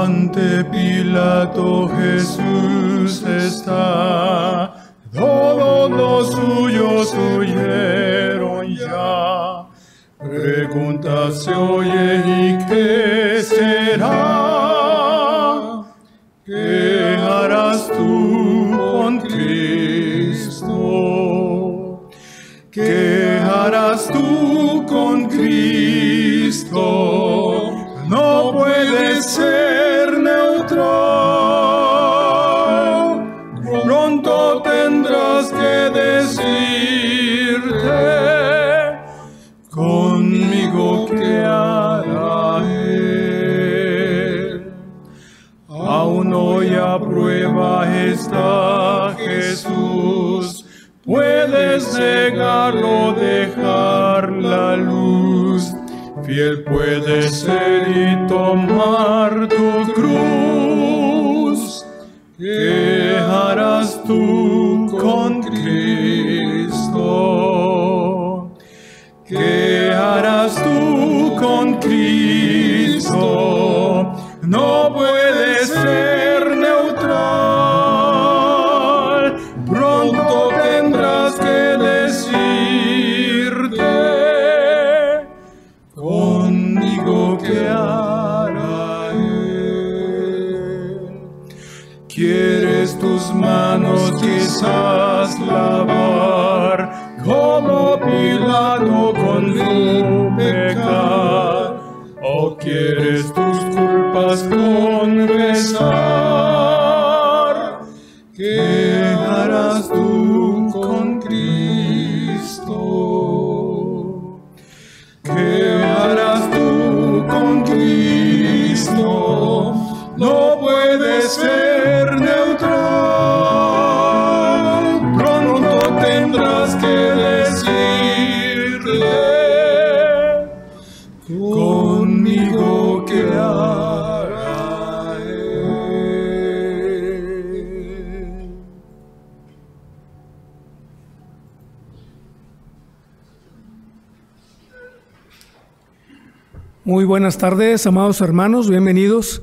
Ante Pilato Jesús está, todos los suyos huyeron ya. Pregunta se oye, ¿y qué será? ¿Qué harás tú con Cristo? ¿Qué harás tú con Cristo? No puedes ser neutral. Pronto tendrás que decirte, conmigo qué hará Él. Aún hoy a prueba está Jesús. Puedes negarlo, dejar la luz. Fiel puedes ser y tomar tu cruz. ¿Qué harás tú con Cristo? ¿Qué harás tú con Cristo? No puedes ser neutral. Pronto tendrás que decirte, conmigo qué hará Él. ¿Quieres tus manos quizás lavar como Pilato con tu pecado? ¿O quieres tus culpas confesar? ¿Qué harás tú con Cristo? ¿Qué harás tú con Cristo? No puedes ser neutral. Pronto tendrás que decirle, conmigo qué hará Él. Muy buenas tardes, amados hermanos, bienvenidos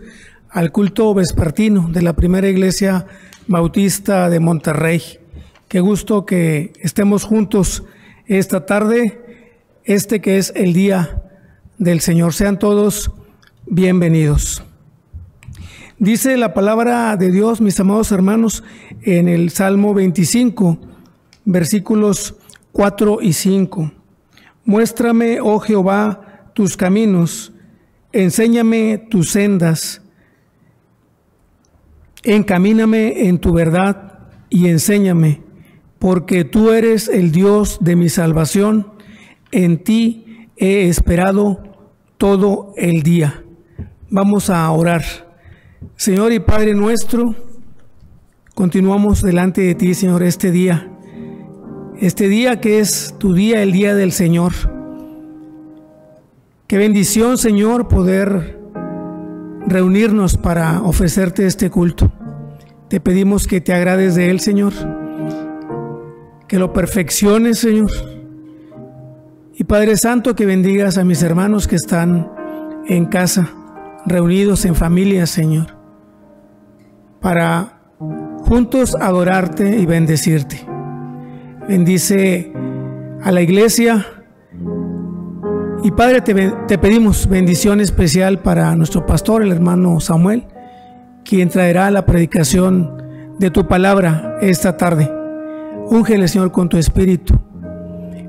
al culto vespertino de la Primera Iglesia Bautista de Monterrey. Qué gusto que estemos juntos esta tarde, que es el día del Señor. Sean todos bienvenidos. Dice la palabra de Dios, mis amados hermanos, en el Salmo 25, versículos 4 y 5. Muéstrame, oh Jehová, tus caminos, enséñame tus sendas, encamíname en tu verdad y enséñame, porque tú eres el Dios de mi salvación, en ti he esperado todo el día. Vamos a orar. Señor y Padre nuestro, continuamos delante de ti, Señor, este día que es tu día, el día del Señor. Qué bendición, Señor, poder reunirnos para ofrecerte este culto. Te pedimos que te agrades de él, Señor, que lo perfecciones, Señor. Y Padre Santo, que bendigas a mis hermanos que están en casa, reunidos en familia, Señor, para juntos adorarte y bendecirte. Bendice a la iglesia. Y Padre, te pedimos bendición especial para nuestro pastor, el hermano Samuel, quien traerá la predicación de tu palabra esta tarde. Úngele, Señor, con tu espíritu.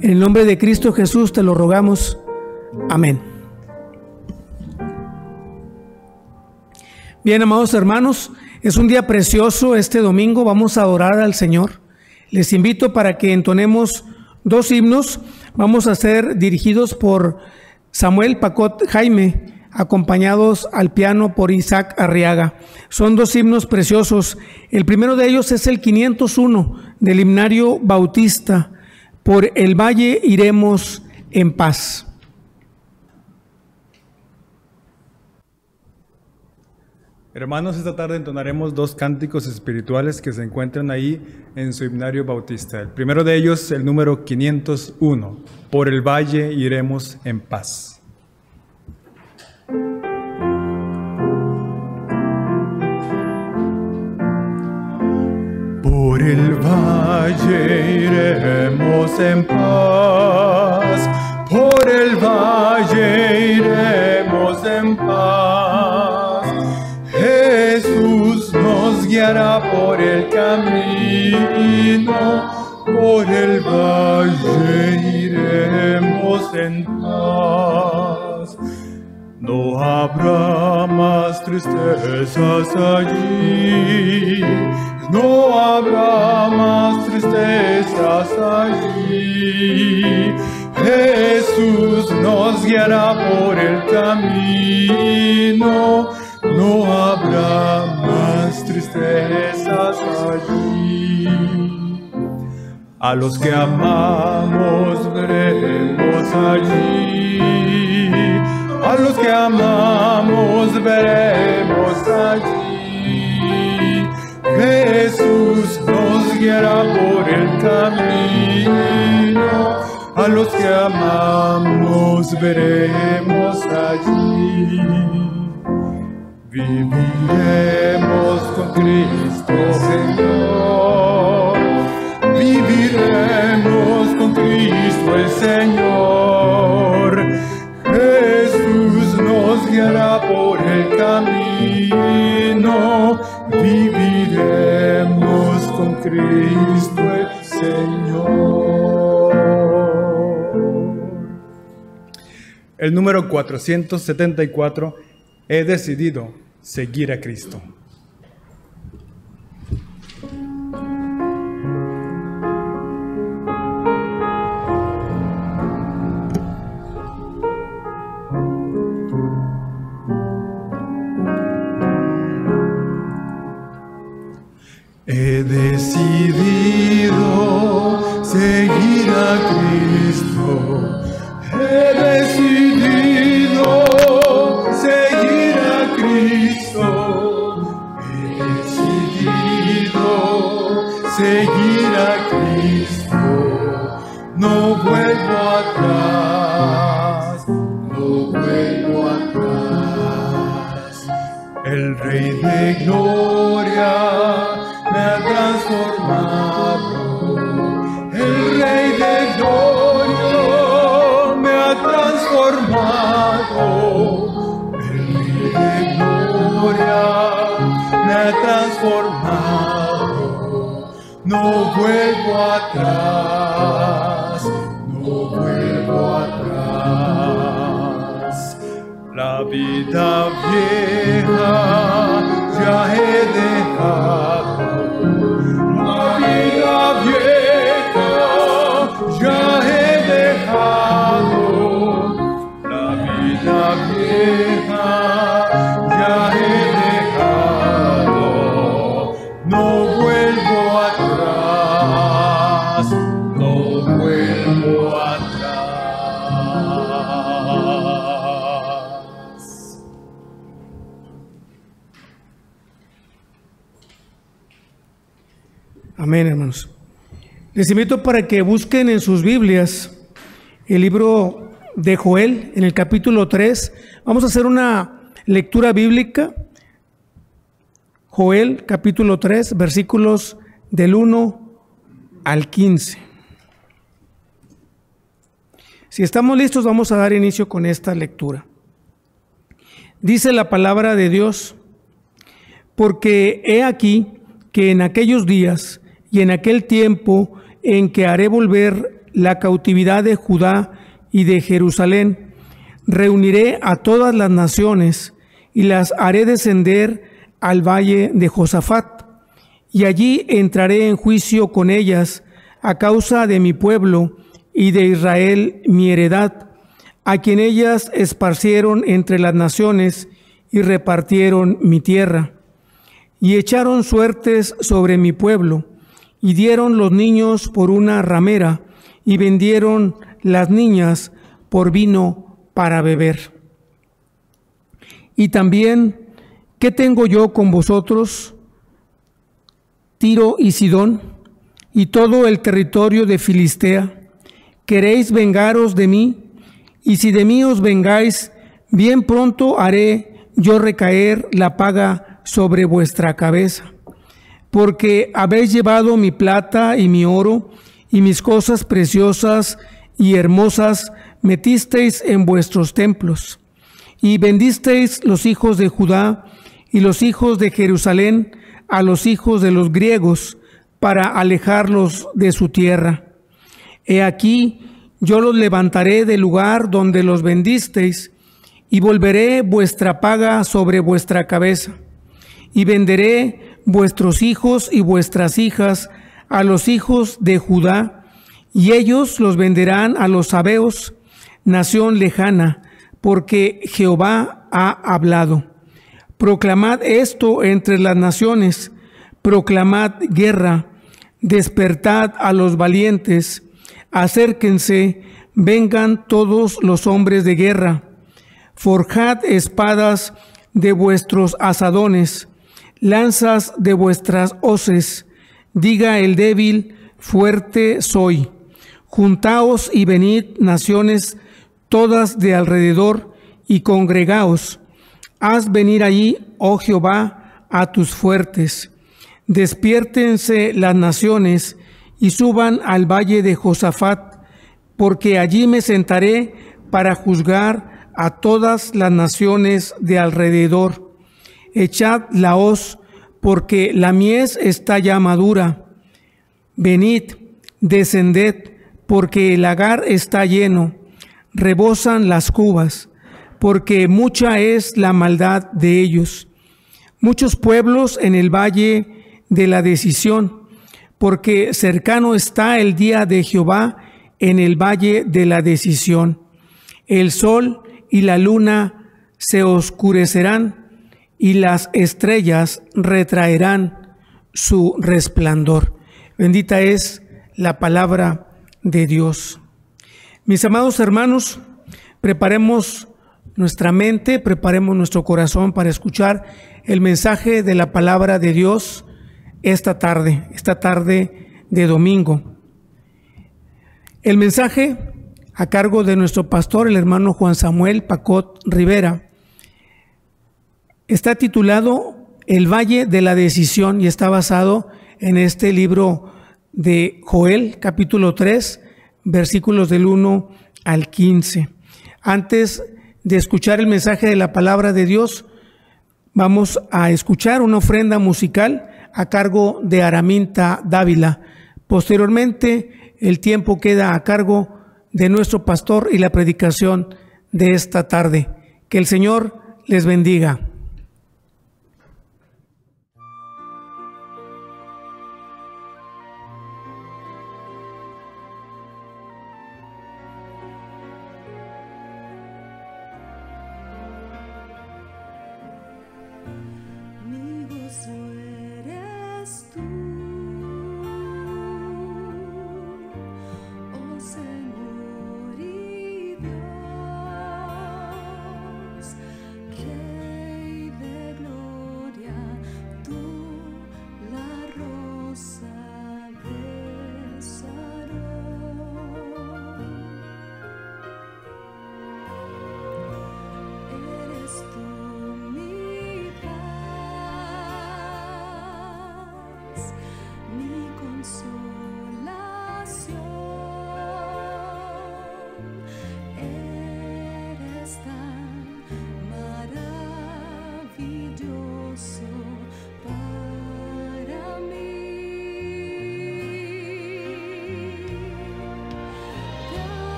En el nombre de Cristo Jesús te lo rogamos. Amén. Bien, amados hermanos, es un día precioso este domingo. Vamos a adorar al Señor. Les invito para que entonemos dos himnos. Vamos a ser dirigidos por Samuel Pacot Jaime, acompañados al piano por Isaac Arriaga. Son dos himnos preciosos. El primero de ellos es el 501 del himnario bautista, Por el valle iremos en paz. Hermanos, esta tarde entonaremos dos cánticos espirituales que se encuentran ahí en su himnario bautista. El primero de ellos, el número 501, Por el valle iremos en paz. Por el valle iremos en paz, por el valle iremos en paz. Jesús nos guiará por el camino, por el valle iremos en paz. No habrá más tristezas allí, no habrá más tristezas allí. Jesús nos guiará por el camino, no habrá más tristezas allí. A los que amamos veremos allí, a los que amamos veremos allí. Jesús nos guiará por el camino, a los que amamos veremos allí. Viviremos con Cristo Señor, viviremos con Cristo el Señor. Jesús nos guiará por el camino, viviremos con Cristo el Señor. El número 474, he decidido seguir a Cristo. He decidido seguir a Cristo. He decidido seguir a Cristo. He decidido seguir a Cristo. No vuelvo atrás, no vuelvo atrás. El Rey de Gloria me ha transformado, el Rey de Gloria me ha transformado, el Rey de Gloria me ha transformado. No vuelvo atrás, no vuelvo atrás. La vida vieja ya he dejado, la vida vieja ya he dejado, la vida vieja ya he dejado. No vuelvo atrás, no vuelvo atrás. Amén, hermanos. Les invito para que busquen en sus Biblias el libro de Joel, en el capítulo 3. Vamos a hacer una lectura bíblica. Joel, capítulo 3, versículos del 1 al 15. Si estamos listos, vamos a dar inicio con esta lectura. Dice la palabra de Dios: porque he aquí que en aquellos días y en aquel tiempo en que haré volver la cautividad de Judá y de Jerusalén, reuniré a todas las naciones y las haré descender al valle de Josafat, y allí entraré en juicio con ellas a causa de mi pueblo y de Israel mi heredad, a quien ellas esparcieron entre las naciones y repartieron mi tierra. Y echaron suertes sobre mi pueblo, y dieron los niños por una ramera, y vendieron las niñas por vino para beber. Y también, ¿qué tengo yo con vosotros, Tiro y Sidón, y todo el territorio de Filistea? ¿Queréis vengaros de mí? Y si de mí os vengáis, bien pronto haré yo recaer la paga sobre vuestra cabeza. porque habéis llevado mi plata y mi oro, y mis cosas preciosas y hermosas metisteis en vuestros templos, y vendisteis los hijos de Judá y los hijos de Jerusalén a los hijos de los griegos, para alejarlos de su tierra. He aquí, yo los levantaré del lugar donde los vendisteis, y volveré vuestra paga sobre vuestra cabeza, y venderé vuestros hijos y vuestras hijas a los hijos de Judá, y ellos los venderán a los sabeos, nación lejana, porque Jehová ha hablado. Proclamad esto entre las naciones, proclamad guerra, despertad a los valientes, acérquense, vengan todos los hombres de guerra, forjad espadas de vuestros asadones, lanzas de vuestras hoces, diga el débil, fuerte soy. Juntaos y venid, naciones todas de alrededor, y congregaos. Haz venir allí, oh Jehová, a tus fuertes. Despiértense las naciones y suban al valle de Josafat, porque allí me sentaré para juzgar a todas las naciones de alrededor. Echad la hoz, porque la mies está ya madura. Venid, descended, porque el lagar está lleno, rebosan las cubas, porque mucha es la maldad de ellos. Muchos pueblos en el valle de la decisión, porque cercano está el día de Jehová en el valle de la decisión. El sol y la luna se oscurecerán, y las estrellas retraerán su resplandor. Bendita es la palabra de Dios. Mis amados hermanos, preparemos nuestra mente, preparemos nuestro corazón para escuchar el mensaje de la palabra de Dios esta tarde de domingo. El mensaje a cargo de nuestro pastor, el hermano Juan Samuel Pacot Rivera, está titulado El Valle de la Decisión y está basado en este libro de Joel, capítulo 3, versículos del 1 al 15. Antes de escuchar el mensaje de la palabra de Dios, vamos a escuchar una ofrenda musical a cargo de Araminta Dávila. Posteriormente, el tiempo queda a cargo de nuestro pastor y la predicación de esta tarde. Que el Señor les bendiga.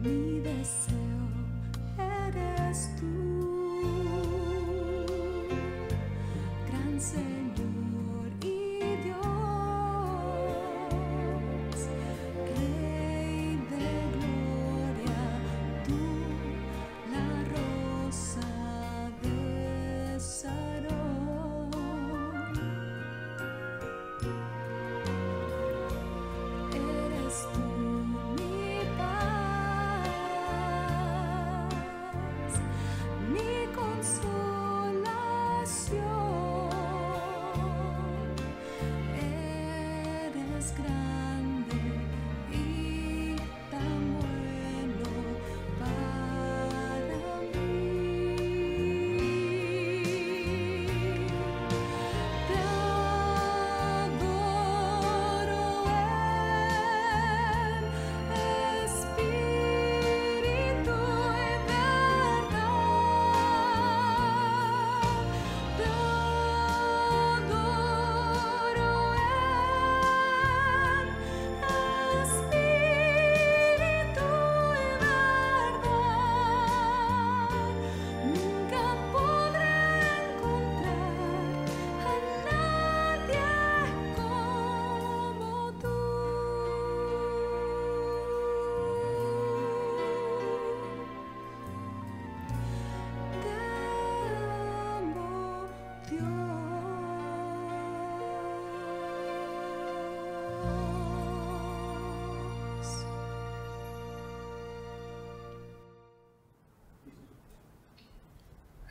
Mi deseo eres tú, gran Señor.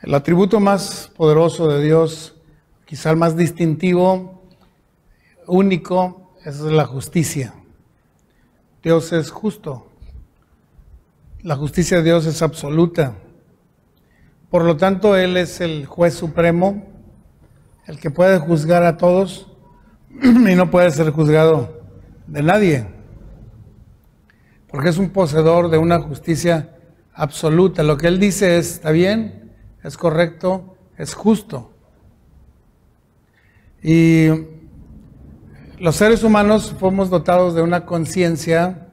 El atributo más poderoso de Dios, quizá el más distintivo, único, es la justicia. Dios es justo. La justicia de Dios es absoluta. Por lo tanto, Él es el juez supremo, el que puede juzgar a todos y no puede ser juzgado de nadie, porque es un poseedor de una justicia absoluta. Lo que Él dice está bien, es correcto, es justo. Y los seres humanos fuimos dotados de una conciencia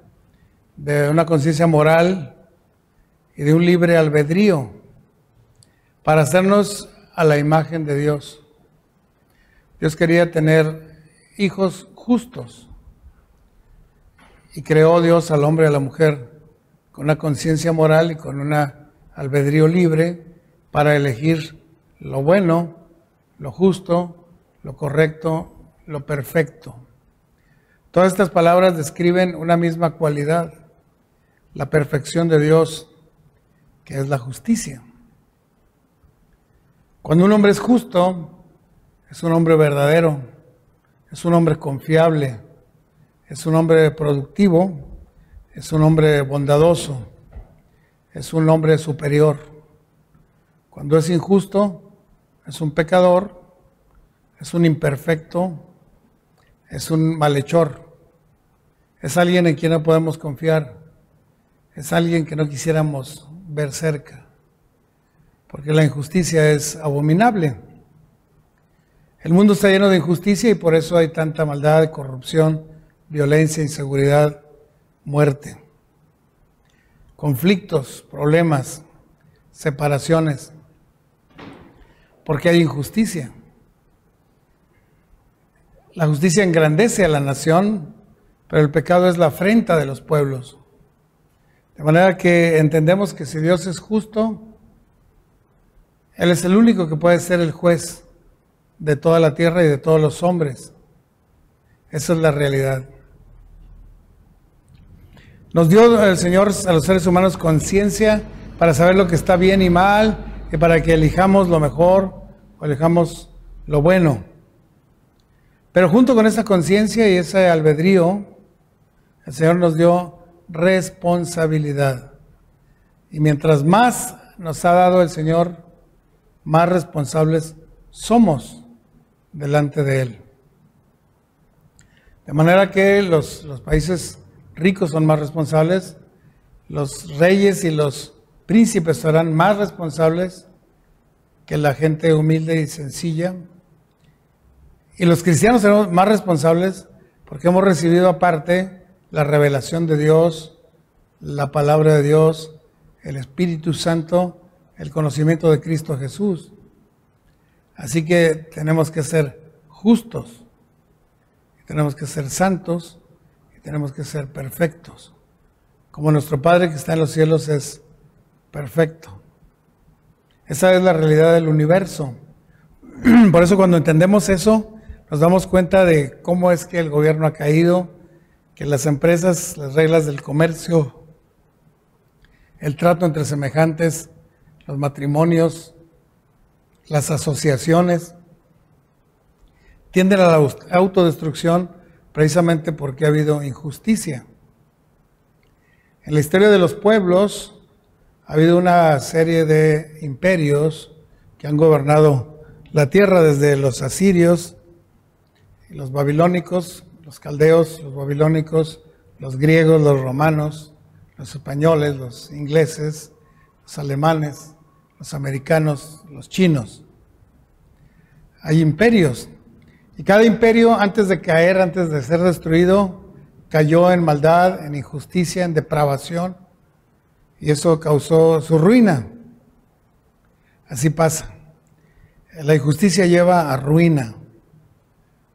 moral y de un libre albedrío para hacernos a la imagen de Dios. Dios quería tener hijos justos y creó Dios al hombre y a la mujer con una conciencia moral y con un albedrío libre para elegir lo bueno, lo justo, lo correcto, lo perfecto. Todas estas palabras describen una misma cualidad, la perfección de Dios, que es la justicia. Cuando un hombre es justo, es un hombre verdadero, es un hombre confiable, es un hombre productivo, es un hombre bondadoso, es un hombre superior. Cuando es injusto, es un pecador, es un imperfecto, es un malhechor, es alguien en quien no podemos confiar, es alguien que no quisiéramos ver cerca, porque la injusticia es abominable. El mundo está lleno de injusticia y por eso hay tanta maldad, corrupción, violencia, inseguridad, muerte, conflictos, problemas, separaciones, porque hay injusticia. La justicia engrandece a la nación, pero el pecado es la afrenta de los pueblos. De manera que entendemos que si Dios es justo, Él es el único que puede ser el juez de toda la tierra y de todos los hombres. Esa es la realidad. Nos dio el Señor a los seres humanos conciencia para saber lo que está bien y mal y para que elijamos lo mejor o elijamos lo bueno. Pero junto con esa conciencia y ese albedrío, el Señor nos dio responsabilidad. Y mientras más nos ha dado el Señor, más responsables somos delante de Él. De manera que los países ricos son más responsables, los reyes y los príncipes serán más responsables que la gente humilde y sencilla. Y los cristianos seremos más responsables porque hemos recibido aparte la revelación de Dios, la palabra de Dios, el Espíritu Santo, el conocimiento de Cristo Jesús. Así que tenemos que ser justos, tenemos que ser santos y tenemos que ser perfectos, como nuestro Padre que está en los cielos es perfecto. Esa es la realidad del universo. Por eso cuando entendemos eso, nos damos cuenta de cómo es que el gobierno ha caído, que las empresas, las reglas del comercio, el trato entre semejantes, los matrimonios, las asociaciones, tienden a la autodestrucción precisamente porque ha habido injusticia. En la historia de los pueblos ha habido una serie de imperios que han gobernado la tierra, desde los asirios, los babilónicos, los caldeos, los babilónicos, los griegos, los romanos, los españoles, los ingleses, los alemanes, los americanos, los chinos. Hay imperios, y cada imperio antes de caer, antes de ser destruido, cayó en maldad, en injusticia, en depravación, y eso causó su ruina. Así pasa. La injusticia lleva a ruina.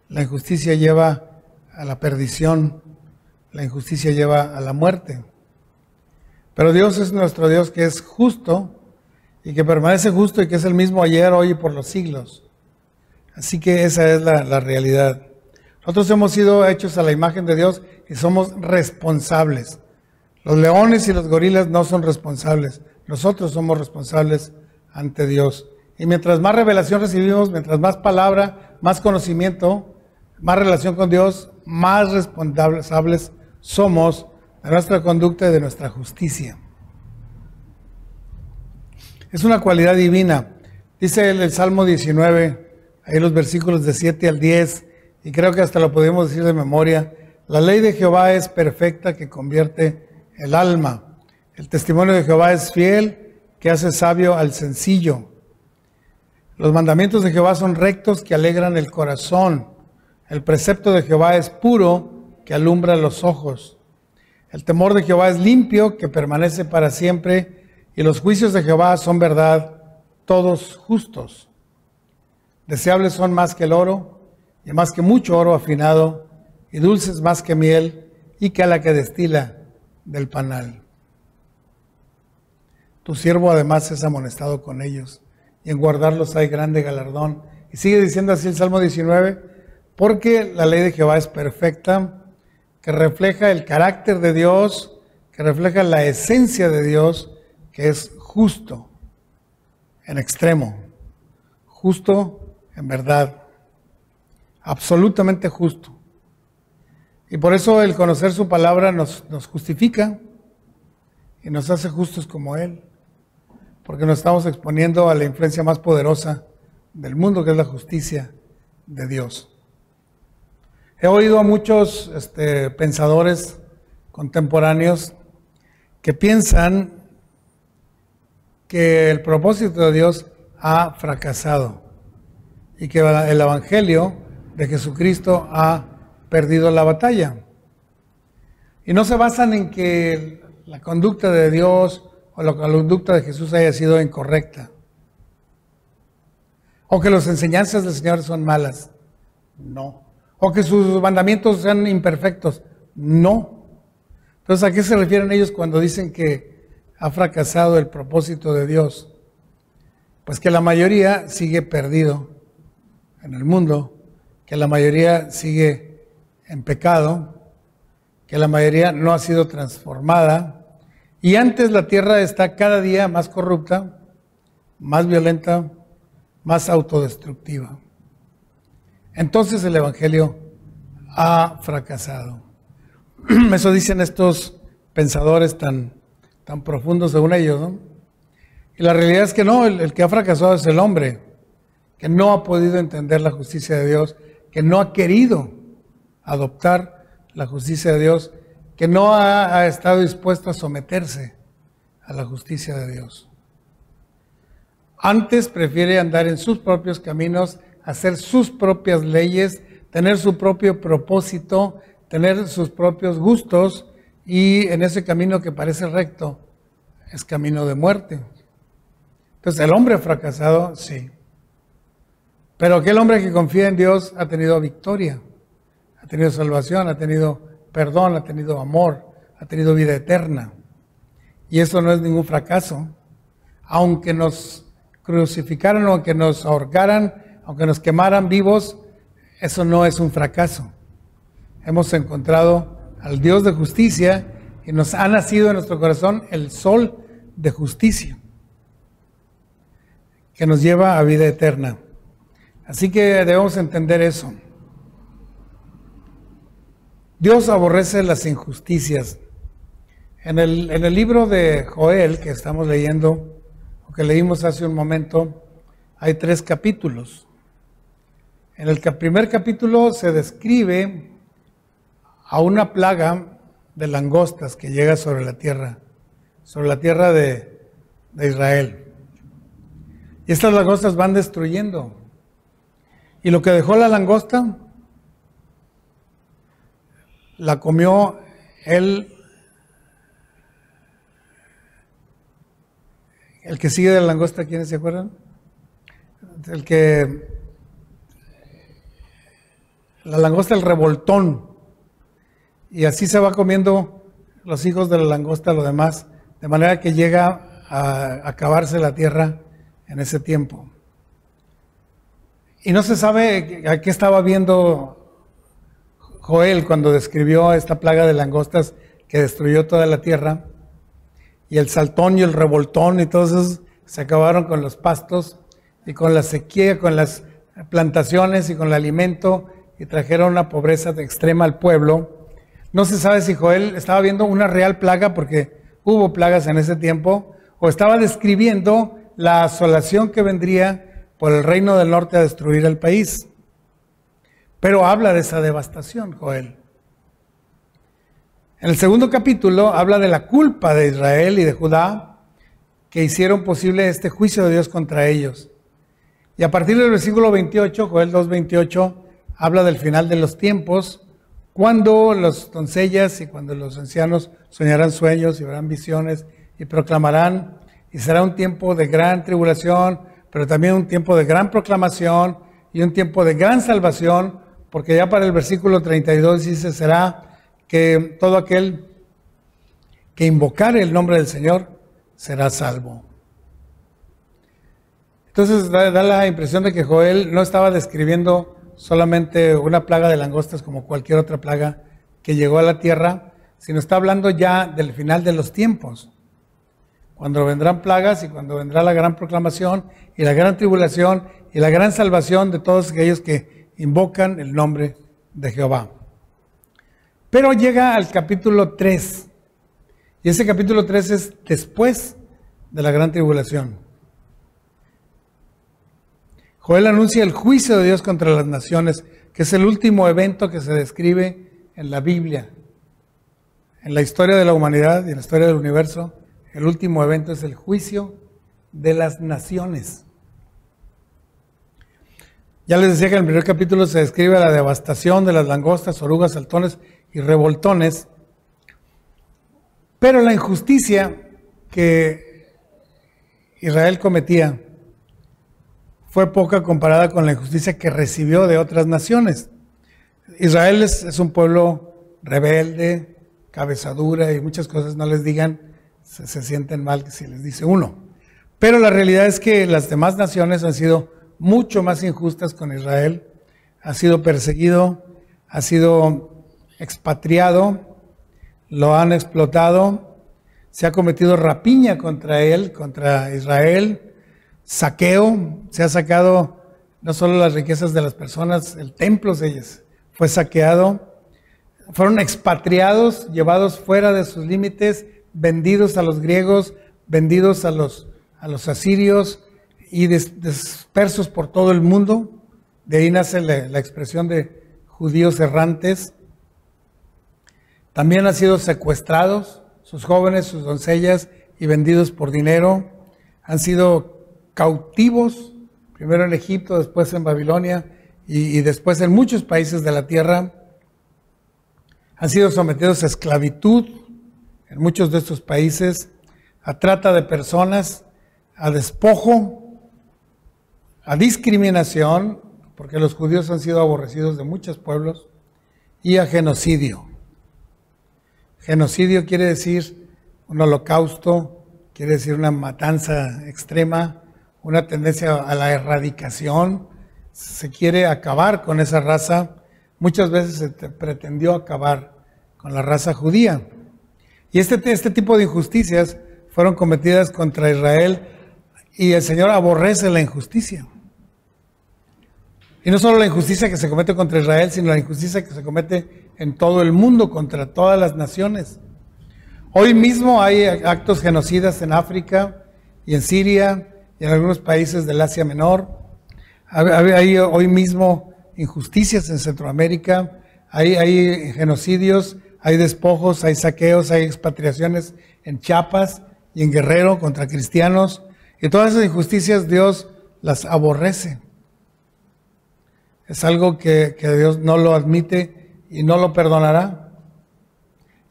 La injusticia lleva a la perdición, la injusticia lleva a la muerte. Pero Dios es nuestro Dios que es justo y que permanece justo y que es el mismo ayer, hoy y por los siglos. Así que esa es la realidad. Nosotros hemos sido hechos a la imagen de Dios y somos responsables. Los leones y los gorilas no son responsables. Nosotros somos responsables ante Dios. Y mientras más revelación recibimos, mientras más palabra, más conocimiento, más relación con Dios, más responsables somos de nuestra conducta y de nuestra justicia. Es una cualidad divina. Dice el Salmo 19, ahí los versículos de 7 al 10, y creo que hasta lo podemos decir de memoria. La ley de Jehová es perfecta, que convierte el alma. El testimonio de Jehová es fiel, que hace sabio al sencillo. Los mandamientos de Jehová son rectos, que alegran el corazón. El precepto de Jehová es puro, que alumbra los ojos. El temor de Jehová es limpio, que permanece para siempre. Y los juicios de Jehová son verdad, todos justos. Deseables son más que el oro, y más que mucho oro afinado, y dulces más que miel, y que a la que destila del panal. Tu siervo además es amonestado con ellos, y en guardarlos hay grande galardón. Y sigue diciendo así el Salmo 19, porque la ley de Jehová es perfecta, que refleja el carácter de Dios, que refleja la esencia de Dios, que es justo en extremo, justo en verdad, absolutamente justo. Y por eso el conocer su palabra nos justifica y nos hace justos como Él, porque nos estamos exponiendo a la influencia más poderosa del mundo, que es la justicia de Dios. He oído a muchos pensadores contemporáneos que piensan que el propósito de Dios ha fracasado y que el Evangelio de Jesucristo ha perdido la batalla. Y no se basan en que la conducta de Dios o la conducta de Jesús haya sido incorrecta, o que las enseñanzas del Señor son malas, no, o que sus mandamientos sean imperfectos, no. Entonces, ¿a qué se refieren ellos cuando dicen que ha fracasado el propósito de Dios? Pues que la mayoría sigue perdido en el mundo, que la mayoría sigue en pecado, que la mayoría no ha sido transformada, y antes la tierra está cada día más corrupta, más violenta, más autodestructiva. Entonces el Evangelio ha fracasado. Eso dicen estos pensadores tan profundos según ellos, ¿no? Y la realidad es que no, el que ha fracasado es el hombre, que no ha podido entender la justicia de Dios, que no ha querido adoptar la justicia de Dios, que no ha estado dispuesto a someterse a la justicia de Dios. Antes prefiere andar en sus propios caminos, hacer sus propias leyes, tener su propio propósito, tener sus propios gustos, y en ese camino que parece recto es camino de muerte. Entonces, el hombre fracasado, sí. Pero aquel hombre que confía en Dios ha tenido victoria, ha tenido salvación, ha tenido perdón, ha tenido amor, ha tenido vida eterna. Y eso no es ningún fracaso. Aunque nos crucificaran, aunque nos ahorcaran, aunque nos quemaran vivos, eso no es un fracaso. Hemos encontrado al Dios de justicia y nos ha nacido en nuestro corazón el sol de justicia, que nos lleva a vida eterna. Así que debemos entender eso. Dios aborrece las injusticias. En el libro de Joel que estamos leyendo, o que leímos hace un momento, hay 3 capítulos. En el primer capítulo se describe a una plaga de langostas que llega sobre la tierra de Israel. Y estas langostas van destruyendo. Y lo que dejó la langosta, la comió el que sigue de la langosta, ¿quiénes se acuerdan? La langosta, el revoltón. Y así se va comiendo los hijos de la langosta, lo demás, de manera que llega a acabarse la tierra en ese tiempo. Y no se sabe a qué estaba viendo Joel cuando describió esta plaga de langostas que destruyó toda la tierra, y el saltón y el revoltón y todos se acabaron con los pastos y con la sequía, con las plantaciones y con el alimento, y trajeron una pobreza extrema al pueblo. No se sabe si Joel estaba viendo una real plaga, porque hubo plagas en ese tiempo, o estaba describiendo la asolación que vendría por el reino del norte a destruir el país. Pero habla de esa devastación, Joel. En el segundo capítulo habla de la culpa de Israel y de Judá, que hicieron posible este juicio de Dios contra ellos. Y a partir del versículo 28, Joel 2:28, habla del final de los tiempos, cuando las doncellas y cuando los ancianos soñarán sueños y verán visiones y proclamarán, y será un tiempo de gran tribulación, pero también un tiempo de gran proclamación y un tiempo de gran salvación, porque ya para el versículo 32 dice, será que todo aquel que invocare el nombre del Señor será salvo. Entonces da la impresión de que Joel no estaba describiendo solamente una plaga de langostas como cualquier otra plaga que llegó a la tierra, sino está hablando ya del final de los tiempos, cuando vendrán plagas y cuando vendrá la gran proclamación y la gran tribulación y la gran salvación de todos aquellos que invocan el nombre de Jehová. Pero llega al capítulo 3, y ese capítulo 3 es después de la gran tribulación. Joel anuncia el juicio de Dios contra las naciones, que es el último evento que se describe en la Biblia. En la historia de la humanidad y en la historia del universo, el último evento es el juicio de las naciones. Ya les decía que en el primer capítulo se describe la devastación de las langostas, orugas, saltones y revoltones, pero la injusticia que Israel cometía fue poca comparada con la injusticia que recibió de otras naciones. Israel es un pueblo rebelde, cabezadura y muchas cosas, no les digan, se sienten mal si les dice uno. Pero la realidad es que las demás naciones han sido mucho más injustas con Israel, ha sido perseguido, ha sido expatriado, lo han explotado, se ha cometido rapiña contra él, contra Israel, saqueo, se ha sacado no solo las riquezas de las personas, el templo de ellas fue saqueado, fueron expatriados, llevados fuera de sus límites, vendidos a los griegos, vendidos a los asirios y dispersos por todo el mundo. De ahí nace la expresión de judíos errantes. También han sido secuestrados sus jóvenes, sus doncellas y vendidos por dinero. Han sido cautivos, primero en Egipto, después en Babilonia y después en muchos países de la tierra. Han sido sometidos a esclavitud en muchos de estos países, a trata de personas, a despojo, a discriminación, porque los judíos han sido aborrecidos de muchos pueblos, y a genocidio. Genocidio quiere decir un holocausto, quiere decir una matanza extrema, una tendencia a la erradicación. Se quiere acabar con esa raza. Muchas veces se pretendió acabar con la raza judía. Y este tipo de injusticias fueron cometidas contra Israel, y el Señor aborrece la injusticia. Y no solo la injusticia que se comete contra Israel, sino la injusticia que se comete en todo el mundo, contra todas las naciones. Hoy mismo hay actos genocidas en África y en Siria y en algunos países del Asia Menor. Hay hoy mismo injusticias en Centroamérica, hay genocidios, hay despojos, hay saqueos, hay expatriaciones en Chiapas y en Guerrero contra cristianos. Y todas esas injusticias Dios las aborrece. Es algo que Dios no lo admite y no lo perdonará.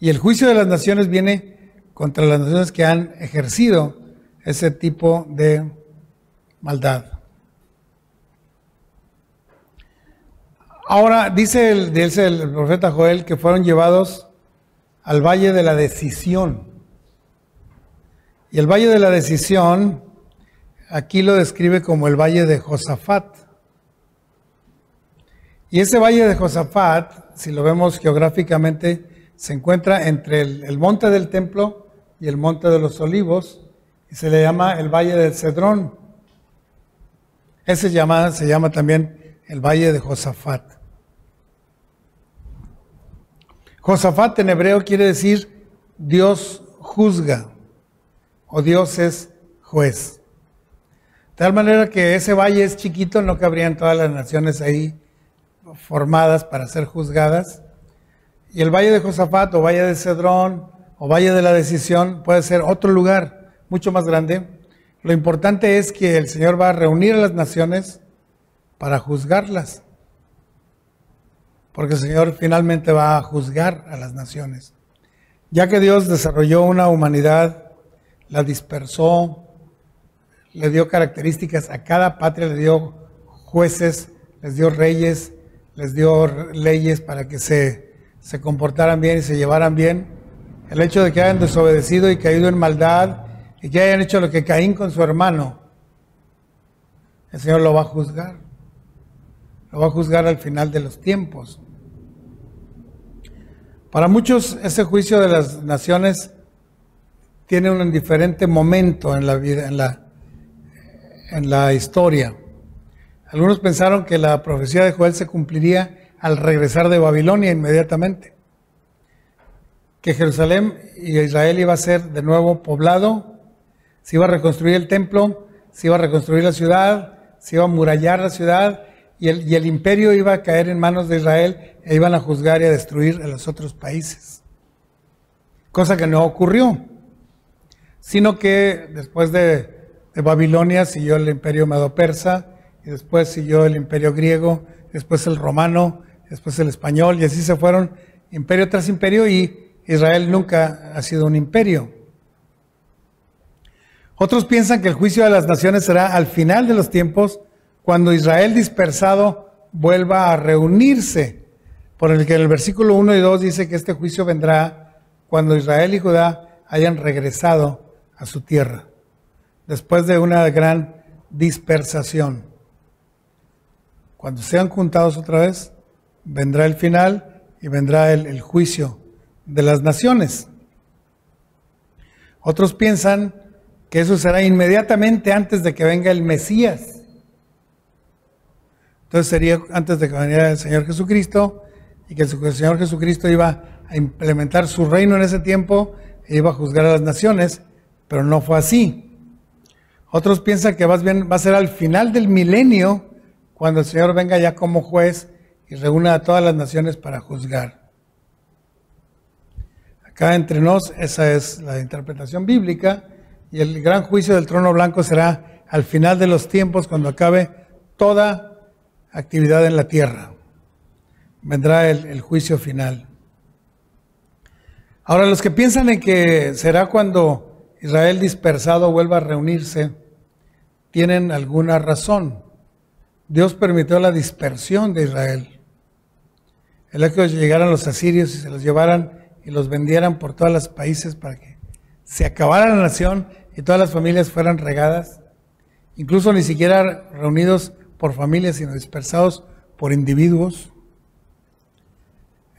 Y el juicio de las naciones viene contra las naciones que han ejercido ese tipo de maldad. Ahora dice el profeta Joel que fueron llevados al valle de la decisión. Y el valle de la decisión aquí lo describe como el valle de Josafat. Y ese valle de Josafat, si lo vemos geográficamente, se encuentra entre el monte del templo y el monte de los olivos, y se le llama el Valle del Cedrón. Ese se llama también el Valle de Josafat. Josafat en hebreo quiere decir Dios juzga o Dios es juez. De tal manera que ese valle es chiquito, no cabrían todas las naciones ahí formadas para ser juzgadas. Y el Valle de Josafat o Valle de Cedrón o Valle de la Decisión puede ser otro lugar mucho más grande. Lo importante es que el Señor va a reunir a las naciones para juzgarlas. Porque el Señor finalmente va a juzgar a las naciones. Ya que Dios desarrolló una humanidad, la dispersó, le dio características a cada patria, le dio jueces, les dio reyes, les dio leyes para que se comportaran bien y se llevaran bien. El hecho de que hayan desobedecido y caído en maldad y que hayan hecho lo que Caín con su hermano, el Señor lo va a juzgar. Lo va a juzgar al final de los tiempos. Para muchos ese juicio de las naciones tiene un diferente momento en la vida, en la historia. Algunos pensaron que la profecía de Joel se cumpliría al regresar de Babilonia inmediatamente, que Jerusalén y Israel iba a ser de nuevo poblado, se iba a reconstruir el templo, se iba a reconstruir la ciudad, se iba a amurallar la ciudad y el imperio iba a caer en manos de Israel e iban a juzgar y a destruir a los otros países. Cosa que no ocurrió, sino que después de Babilonia siguió el imperio medo-persa, y después siguió el imperio griego, después el romano, después el español, y así se fueron imperio tras imperio, y Israel nunca ha sido un imperio. Otros piensan que el juicio de las naciones será al final de los tiempos, cuando Israel dispersado vuelva a reunirse, por el que en el versículo 1 y 2 dice que este juicio vendrá cuando Israel y Judá hayan regresado a su tierra, después de una gran dispersación. Cuando sean juntados otra vez, vendrá el final y vendrá el juicio de las naciones. Otros piensan que eso será inmediatamente antes de que venga el Mesías. Entonces sería antes de que viniera el Señor Jesucristo, y que el Señor Jesucristo iba a implementar su reino en ese tiempo e iba a juzgar a las naciones, pero no fue así. Otros piensan que más bien va a ser al final del milenio, cuando el Señor venga ya como juez y reúna a todas las naciones para juzgar. Acá entre nos, esa es la interpretación bíblica, y el gran juicio del trono blanco será al final de los tiempos, cuando acabe toda actividad en la tierra. Vendrá el juicio final. Ahora, los que piensan en que será cuando Israel dispersado vuelva a reunirse, tienen alguna razón. Dios permitió la dispersión de Israel. El hecho de que llegaran los asirios y se los llevaran y los vendieran por todos los países para que se acabara la nación y todas las familias fueran regadas, incluso ni siquiera reunidos por familias, sino dispersados por individuos,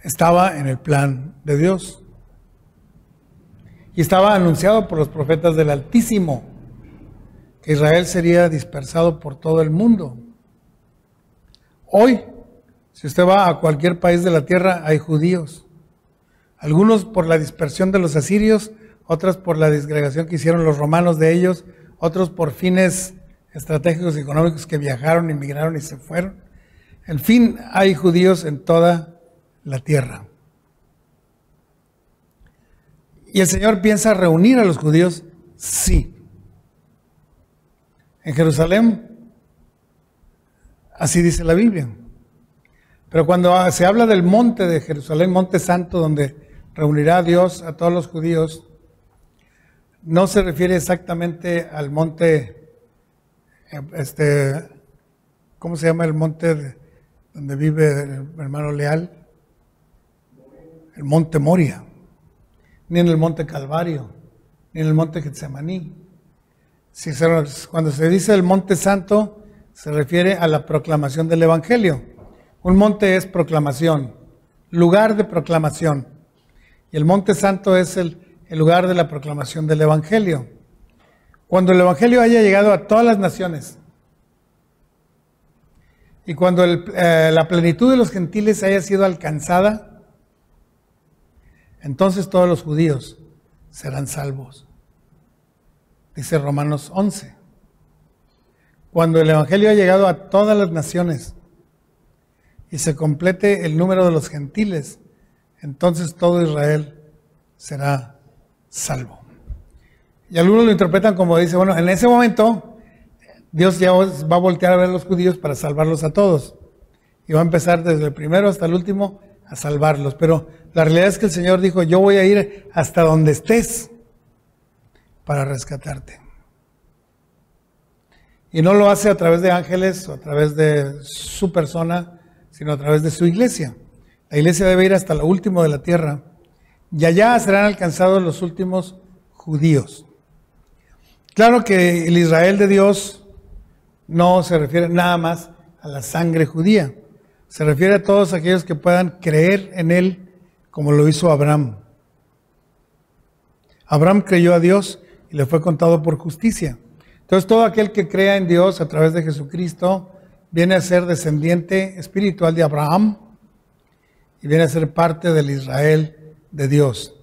estaba en el plan de Dios. Y estaba anunciado por los profetas del Altísimo, que Israel sería dispersado por todo el mundo. Hoy, si usted va a cualquier país de la tierra, hay judíos. Algunos por la dispersión de los asirios, otros por la disgregación que hicieron los romanos de ellos, otros por fines estratégicos y económicos que viajaron, inmigraron y se fueron. En fin, hay judíos en toda la tierra. ¿Y el Señor piensa reunir a los judíos? Sí. En Jerusalén, así dice la Biblia. Pero cuando se habla del monte de Jerusalén, monte santo, donde reunirá a Dios a todos los judíos, no se refiere exactamente al monte, ¿cómo se llama el monte donde vive el hermano Leal? El monte Moria, ni en el monte Calvario, ni en el monte Getsemaní. Cuando se dice el monte santo, se refiere a la proclamación del Evangelio. Un monte es proclamación, lugar de proclamación. Y el monte santo es el lugar de la proclamación del Evangelio. Cuando el Evangelio haya llegado a todas las naciones y cuando la plenitud de los gentiles haya sido alcanzada, entonces todos los judíos serán salvos. Dice Romanos 11. Cuando el Evangelio ha llegado a todas las naciones y se complete el número de los gentiles, entonces todo Israel será salvo. Y algunos lo interpretan como dice, bueno, en ese momento Dios ya va a voltear a ver a los judíos para salvarlos a todos. Y va a empezar desde el primero hasta el último a salvarlos. Pero la realidad es que el Señor dijo, yo voy a ir hasta donde estés para rescatarte. Y no lo hace a través de ángeles o a través de su persona, sino a través de su iglesia. La iglesia debe ir hasta lo último de la tierra. Y allá serán alcanzados los últimos judíos. Claro que el Israel de Dios no se refiere nada más a la sangre judía. Se refiere a todos aquellos que puedan creer en Él como lo hizo Abraham. Abraham creyó a Dios y le fue contado por justicia. Entonces todo aquel que crea en Dios a través de Jesucristo viene a ser descendiente espiritual de Abraham y viene a ser parte del Israel de Dios.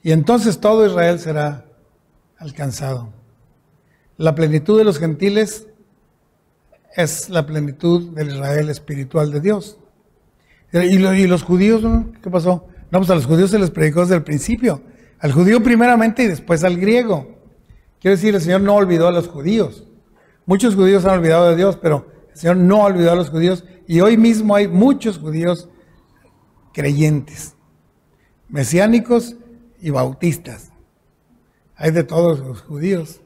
Y entonces todo Israel será alcanzado. La plenitud de los gentiles es la plenitud del Israel espiritual de Dios. ¿Y los judíos, ¿no? ¿Qué pasó? No, pues a los judíos se les predicó desde el principio. Al judío primeramente y después al griego. Quiero decir, el Señor no olvidó a los judíos. Muchos judíos han olvidado de Dios, pero el Señor no olvidó a los judíos. Y hoy mismo hay muchos judíos creyentes, mesiánicos y bautistas. Hay de todos los judíos.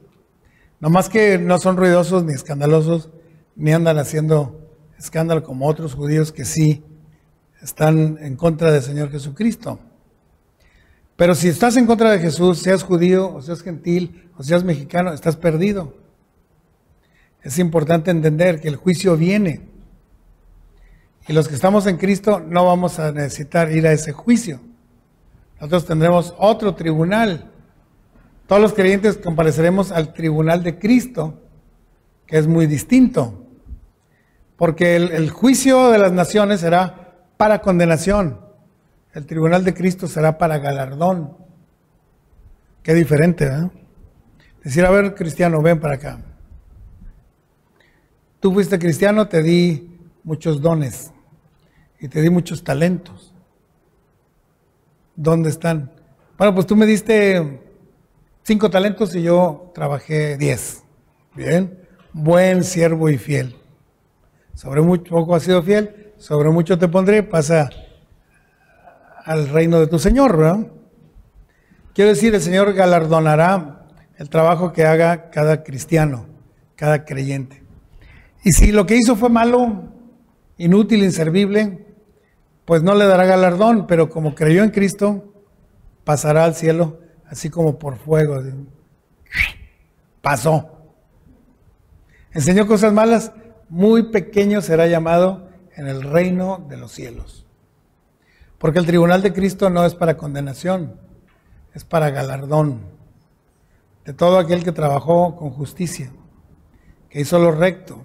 No más que no son ruidosos ni escandalosos, ni andan haciendo escándalo como otros judíos que sí están en contra del Señor Jesucristo. Pero si estás en contra de Jesús, seas judío, o seas gentil, o seas mexicano, estás perdido. Es importante entender que el juicio viene. Y los que estamos en Cristo no vamos a necesitar ir a ese juicio. Nosotros tendremos otro tribunal. Todos los creyentes compareceremos al tribunal de Cristo, que es muy distinto. Porque el juicio de las naciones será para condenación. El tribunal de Cristo será para galardón. Qué diferente, ¿eh? Decir, a ver, cristiano, ven para acá. Tú fuiste cristiano, te di muchos dones y te di muchos talentos. ¿Dónde están? Bueno, pues tú me diste 5 talentos y yo trabajé 10. Bien, buen siervo y fiel. Sobre mucho poco has sido fiel, sobre mucho te pondré, pasa al reino de tu Señor, ¿verdad? Quiero decir, el Señor galardonará el trabajo que haga cada cristiano, cada creyente. Y si lo que hizo fue malo, inútil, inservible, pues no le dará galardón, pero como creyó en Cristo, pasará al cielo, así como por fuego. Pasó. Enseñó cosas malas, muy pequeño será llamado en el reino de los cielos. Porque el tribunal de Cristo no es para condenación, es para galardón de todo aquel que trabajó con justicia, que hizo lo recto,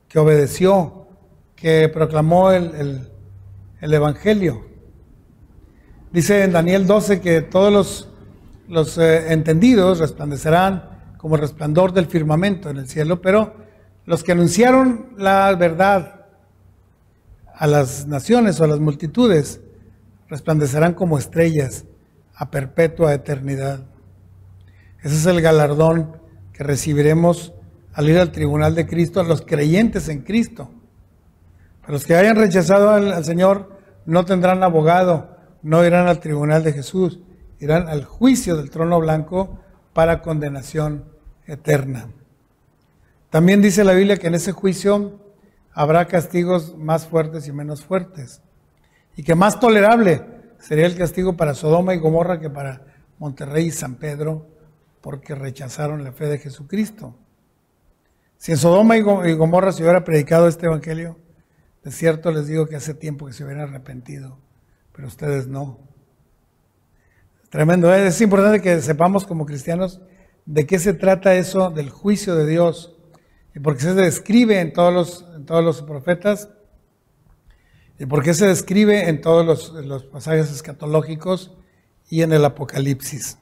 que obedeció, que proclamó el Evangelio. Dice en Daniel 12 que todos los entendidos resplandecerán como el resplandor del firmamento en el cielo, pero los que anunciaron la verdad a las naciones o a las multitudes resplandecerán como estrellas a perpetua eternidad. Ese es el galardón que recibiremos al ir al tribunal de Cristo, los creyentes en Cristo. Pero los que hayan rechazado al Señor no tendrán abogado, no irán al tribunal de Jesús, irán al juicio del trono blanco para condenación eterna. También dice la Biblia que en ese juicio habrá castigos más fuertes y menos fuertes, y que más tolerable sería el castigo para Sodoma y Gomorra que para Monterrey y San Pedro, porque rechazaron la fe de Jesucristo. Si en Sodoma y Gomorra se hubiera predicado este evangelio, de cierto les digo que hace tiempo que se hubieran arrepentido, pero ustedes no. Tremendo, ¿eh? Es importante que sepamos como cristianos de qué se trata eso del juicio de Dios, y por qué se describe en todos los profetas, y por qué se describe en todos los pasajes escatológicos y en el Apocalipsis.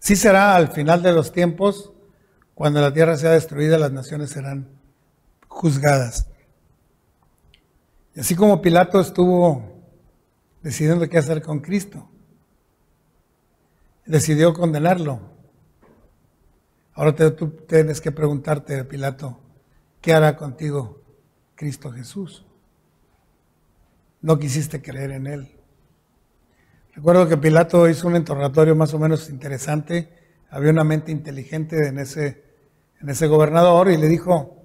Sí será al final de los tiempos, cuando la tierra sea destruida, las naciones serán juzgadas. Y así como Pilato estuvo decidiendo qué hacer con Cristo, decidió condenarlo. Ahora tú tienes que preguntarte, Pilato, ¿qué hará contigo Cristo Jesús? No quisiste creer en Él. Recuerdo que Pilato hizo un interrogatorio más o menos interesante. Había una mente inteligente en ese gobernador y le dijo,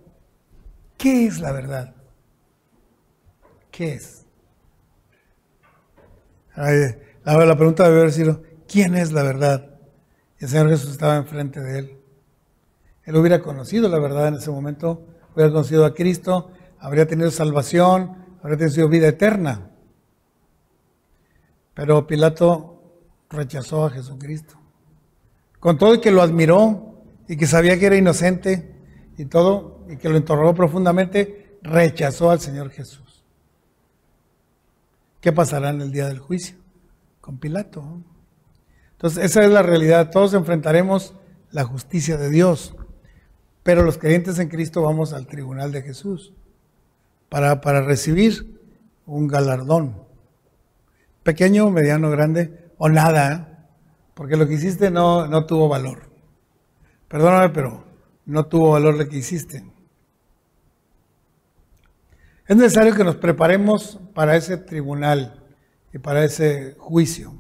¿qué es la verdad? ¿Qué es? La pregunta debe haber sido, ¿quién es la verdad? Y el Señor Jesús estaba enfrente de él. Él hubiera conocido la verdad en ese momento, hubiera conocido a Cristo, habría tenido salvación, habría tenido vida eterna. Pero Pilato rechazó a Jesucristo. Con todo y que lo admiró y que sabía que era inocente y todo, y que lo interrogó profundamente, rechazó al Señor Jesús. ¿Qué pasará en el día del juicio con Pilato? Entonces, esa es la realidad. Todos enfrentaremos la justicia de Dios, pero los creyentes en Cristo vamos al tribunal de Jesús para recibir un galardón. Pequeño, mediano, grande o nada, ¿eh? Porque lo que hiciste no tuvo valor. Perdóname, pero no tuvo valor lo que hiciste. Es necesario que nos preparemos para ese tribunal y para ese juicio.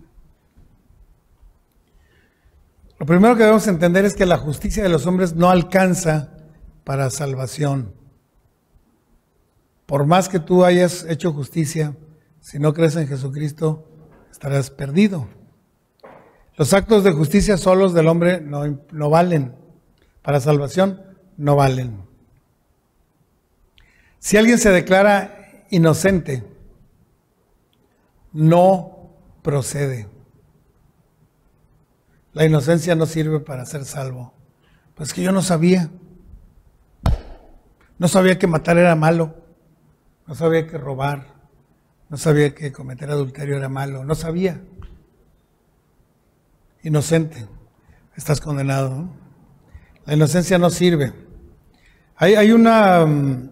Lo primero que debemos entender es que la justicia de los hombres no alcanza para salvación. Por más que tú hayas hecho justicia, si no crees en Jesucristo, estarás perdido. Los actos de justicia solos del hombre no valen. Para salvación no valen. Si alguien se declara inocente, no procede. La inocencia no sirve para ser salvo. Pues que yo no sabía. No sabía que matar era malo. No sabía que robar. No sabía que cometer adulterio era malo. No sabía. Inocente. Estás condenado, ¿no? La inocencia no sirve. Hay un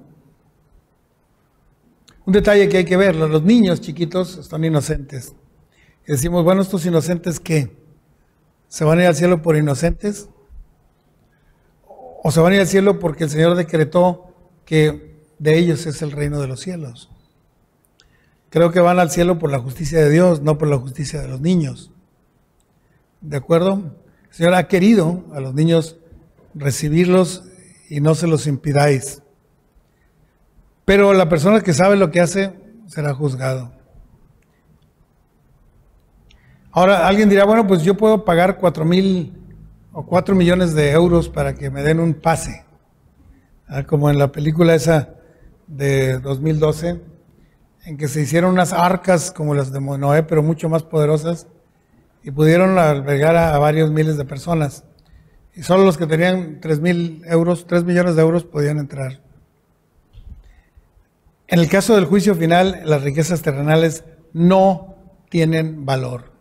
detalle que hay que ver. Los niños chiquitos son inocentes. Y decimos, bueno, ¿estos inocentes qué? ¿Se van a ir al cielo por inocentes? ¿O se van a ir al cielo porque el Señor decretó que de ellos es el reino de los cielos? Creo que van al cielo por la justicia de Dios, no por la justicia de los niños. ¿De acuerdo? El Señor ha querido a los niños recibirlos y no se los impidáis. Pero la persona que sabe lo que hace será juzgado. Ahora alguien dirá, bueno, pues yo puedo pagar 4,000 o 4 millones de euros para que me den un pase. Como en la película esa de 2012, en que se hicieron unas arcas como las de Noé, pero mucho más poderosas, y pudieron albergar a varios miles de personas. Y solo los que tenían 3 millones de euros podían entrar. En el caso del juicio final, las riquezas terrenales no tienen valor.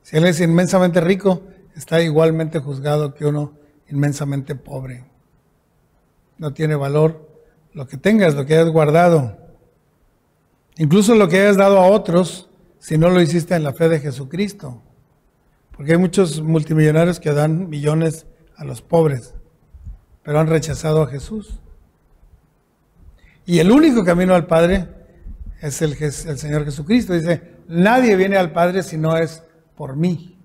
Si él es inmensamente rico, está igualmente juzgado que uno inmensamente pobre. No tiene valor lo que tengas, lo que hayas guardado. Incluso lo que hayas dado a otros, si no lo hiciste en la fe de Jesucristo. Porque hay muchos multimillonarios que dan millones a los pobres, pero han rechazado a Jesús. Y el único camino al Padre es el Señor Jesucristo. Dice, nadie viene al Padre si no es por mí.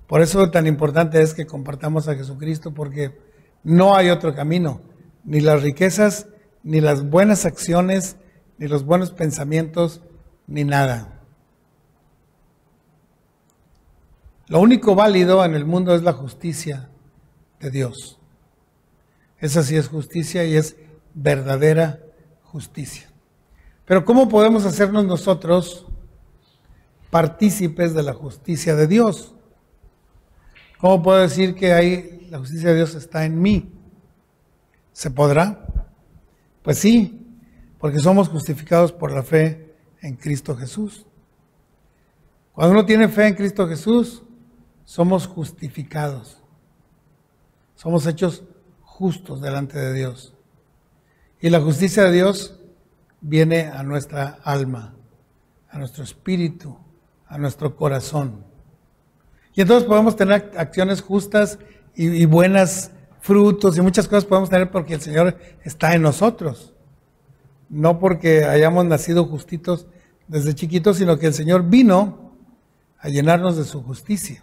Por eso tan importante es que compartamos a Jesucristo, porque no hay otro camino. Ni las riquezas, ni las buenas acciones, ni los buenos pensamientos, ni nada. Lo único válido en el mundo es la justicia de Dios. Esa sí es justicia y es verdadera justicia. Pero ¿cómo podemos hacernos nosotros partícipes de la justicia de Dios? ¿Cómo puedo decir que la justicia de Dios está en mí? ¿Se podrá? Pues sí, porque somos justificados por la fe en Cristo Jesús. Cuando uno tiene fe en Cristo Jesús, somos justificados. Somos hechos justos delante de Dios. Y la justicia de Dios viene a nuestra alma, a nuestro espíritu, a nuestro corazón. Y entonces podemos tener acciones justas y buenas, frutos y muchas cosas podemos tener porque el Señor está en nosotros. No porque hayamos nacido justitos desde chiquitos, sino que el Señor vino a llenarnos de su justicia.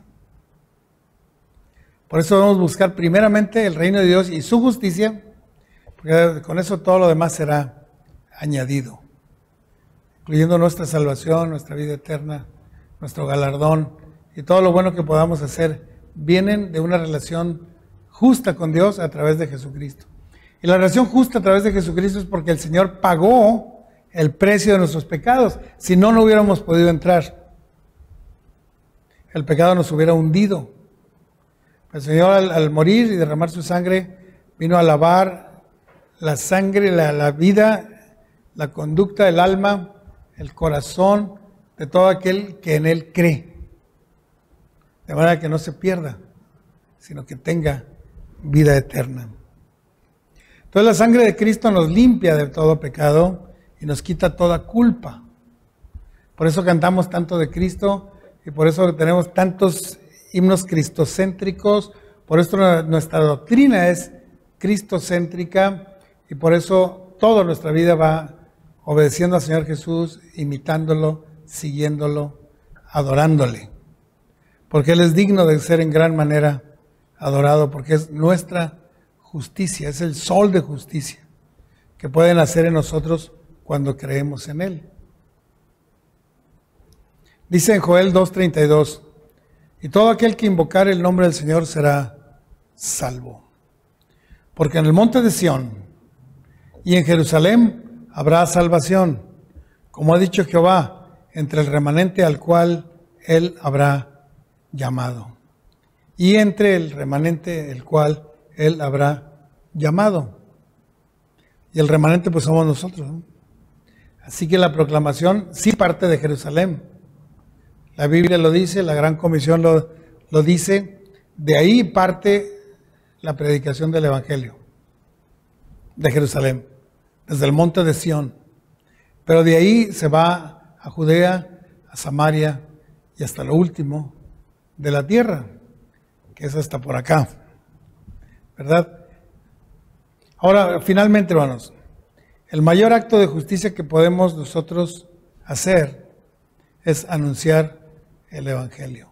Por eso debemos buscar primeramente el reino de Dios y su justicia, porque con eso todo lo demás será añadido, incluyendo nuestra salvación, nuestra vida eterna, nuestro galardón y todo lo bueno que podamos hacer, vienen de una relación justa con Dios a través de Jesucristo. Y la relación justa a través de Jesucristo es porque el Señor pagó el precio de nuestros pecados. Si no, no hubiéramos podido entrar. El pecado nos hubiera hundido. El Señor al morir y derramar su sangre vino a lavar la sangre, la vida, la conducta, el alma, el corazón de todo aquel que en Él cree. De manera que no se pierda, sino que tenga vida eterna. Entonces la sangre de Cristo nos limpia de todo pecado y nos quita toda culpa. Por eso cantamos tanto de Cristo y por eso tenemos tantos himnos cristocéntricos, por eso nuestra doctrina es cristocéntrica y por eso toda nuestra vida va obedeciendo al Señor Jesús, imitándolo, siguiéndolo, adorándole. Porque Él es digno de ser en gran manera adorado, porque es nuestra justicia, es el sol de justicia que puede nacer en nosotros cuando creemos en Él. Dice en Joel 2:32, y todo aquel que invocare el nombre del Señor será salvo. Porque en el monte de Sión y en Jerusalén habrá salvación, como ha dicho Jehová, entre el remanente al cual Él habrá llamado. Y entre el remanente el cual Él habrá llamado. Y el remanente pues somos nosotros, ¿no? Así que la proclamación sí parte de Jerusalén. La Biblia lo dice, la Gran Comisión lo dice. De ahí parte la predicación del Evangelio, de Jerusalén, desde el monte de Sión. Pero de ahí se va a Judea, a Samaria y hasta lo último de la tierra, que es hasta por acá, ¿verdad? Ahora, finalmente, hermanos, el mayor acto de justicia que podemos nosotros hacer es anunciar el Evangelio.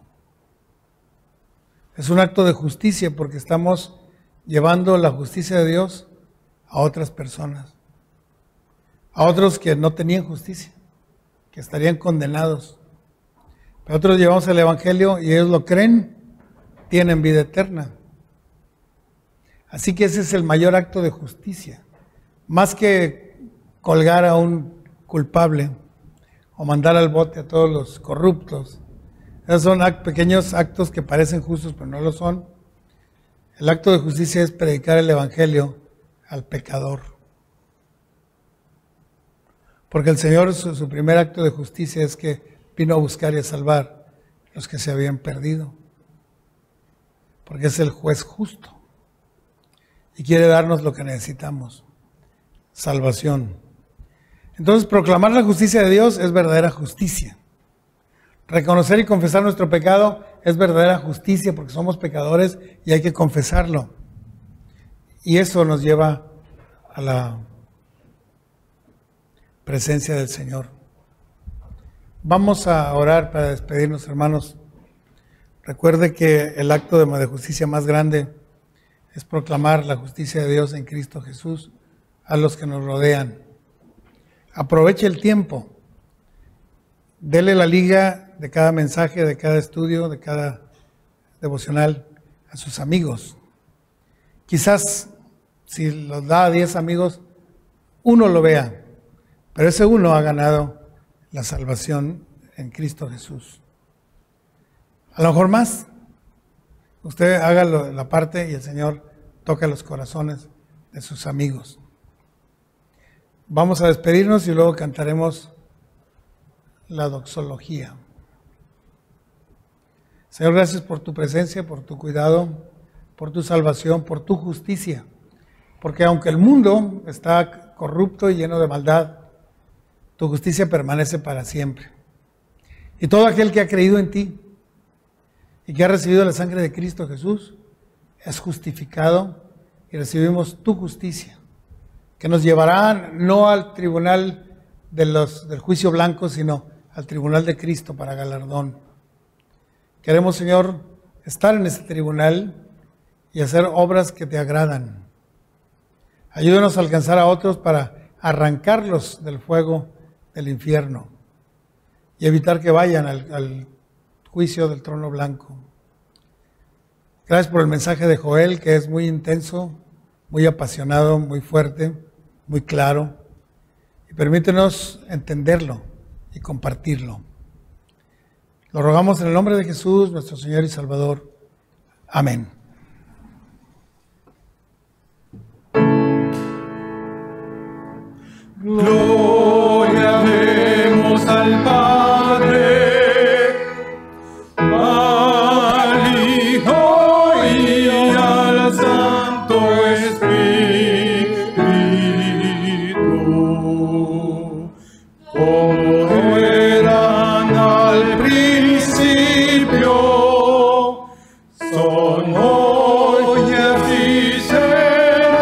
Es un acto de justicia porque estamos llevando la justicia de Dios a otras personas, a otros que no tenían justicia, que estarían condenados. Pero otros llevamos el Evangelio y ellos lo creen, tienen vida eterna. Así que ese es el mayor acto de justicia. Más que colgar a un culpable o mandar al bote a todos los corruptos. Esos son pequeños actos que parecen justos, pero no lo son. El acto de justicia es predicar el Evangelio al pecador. Porque el Señor, su primer acto de justicia es que vino a buscar y a salvar los que se habían perdido. Porque es el juez justo. Y quiere darnos lo que necesitamos. Salvación. Entonces, proclamar la justicia de Dios es verdadera justicia. Reconocer y confesar nuestro pecado es verdadera justicia porque somos pecadores y hay que confesarlo. Y eso nos lleva a la presencia del Señor. Vamos a orar para despedirnos, hermanos. Recuerde que el acto de justicia más grande es proclamar la justicia de Dios en Cristo Jesús a los que nos rodean. Aproveche el tiempo. Dele la liga de cada mensaje, de cada estudio, de cada devocional a sus amigos. Quizás si los da a 10 amigos, uno lo vea, pero ese uno ha ganado la salvación en Cristo Jesús. A lo mejor más. Usted haga la parte y el Señor toca los corazones de sus amigos. Vamos a despedirnos y luego cantaremos la doxología. Señor, gracias por tu presencia, por tu cuidado, por tu salvación, por tu justicia. Porque aunque el mundo está corrupto y lleno de maldad, tu justicia permanece para siempre. Y todo aquel que ha creído en ti y que ha recibido la sangre de Cristo Jesús es justificado y recibimos tu justicia, que nos llevará no al tribunal del juicio blanco, sino al tribunal de Cristo para galardón. Queremos, Señor, estar en ese tribunal y hacer obras que te agradan. Ayúdanos a alcanzar a otros para arrancarlos del fuego del infierno y evitar que vayan al juicio del trono blanco. Gracias por el mensaje de Joel, que es muy intenso, muy apasionado, muy fuerte, muy claro. Y permítenos entenderlo y compartirlo. Lo rogamos en el nombre de Jesús, nuestro Señor y Salvador. Amén. Gloria demos al Padre, al Hijo y al Santo Espíritu, como eran al principio, son hoy y así serán.